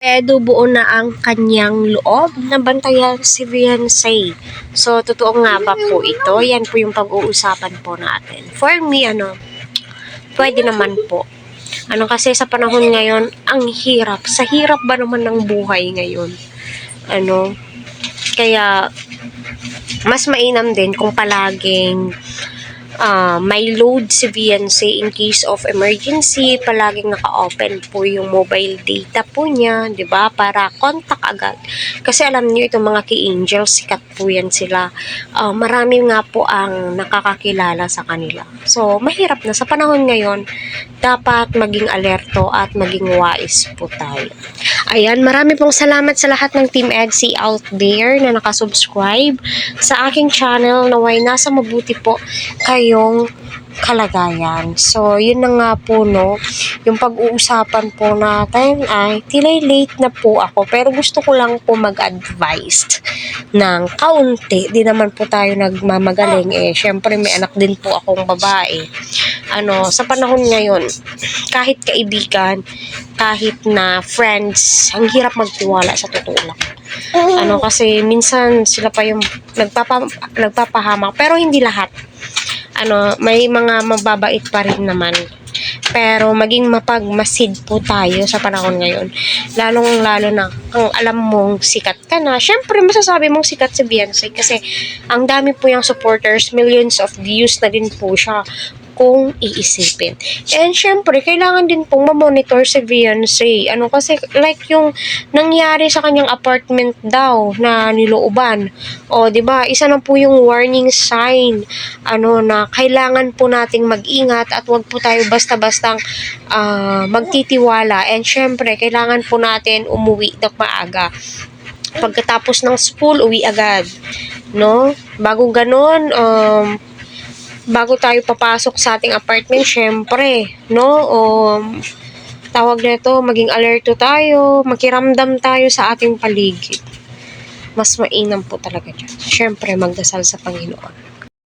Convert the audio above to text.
Edo buo na ang kanyang loob na bantayan si Beyonce. So, totoo nga ba po ito? Yan po yung pag-uusapan po natin. For me, pwede naman po. Kasi sa panahon ngayon, ang hirap. Sa hirap ba naman ng buhay ngayon? Kaya, mas mainam din kung palaging may load si Beyonce in case of emergency, palaging naka-open po yung mobile data po niya, 'di ba? Para contact agad. Kasi alam niyo itong mga K-Angel, sikat po yan sila. Marami nga po ang nakakakilala sa kanila. So, mahirap na sa panahon ngayon, dapat maging alerto at maging wais po tayo. Ayan, marami pong salamat sa lahat ng Team EDSI out there na nakasubscribe sa aking channel. Naway nasa mabuti po kayong kalagayan. So, yun na nga po, no. Yung pag-uusapan po natin ay tilay late na po ako. Pero gusto ko lang po mag-advise ng kaunti. Di naman po tayo nagmamagaling. Syempre, may anak din po akong babae. Sa panahon ngayon, kahit kaibigan, kahit na friends, ang hirap magtiwala sa totoo lang. Kasi minsan sila pa yung nagpapahamak, pero hindi lahat. May mga mababait pa rin naman. Pero maging mapagmasid po tayo sa panahon ngayon. Lalong-lalo na kung alam mong sikat ka na. Syempre, masasabi mong sikat si Beyonce kasi ang dami po yung supporters, millions of views na din po siya kung iisipin. And syempre, kailangan din pong ma-monitor si Beyonce. Kasi like yung nangyari sa kanyang apartment daw na nilooban. Di ba? Isa na po yung warning sign na kailangan po nating mag-ingat at wag po tayo basta-bastang magtitiwala. And syempre, kailangan po natin umuwi na maaga. Pagkatapos ng school, uwi agad. No? Bago ganon, bago tayo papasok sa ating apartment, syempre, no? Tawag nito, maging alerto tayo, makiramdam tayo sa ating paligid. Mas mainam po talaga dyan. Syempre, magdasal sa Panginoon.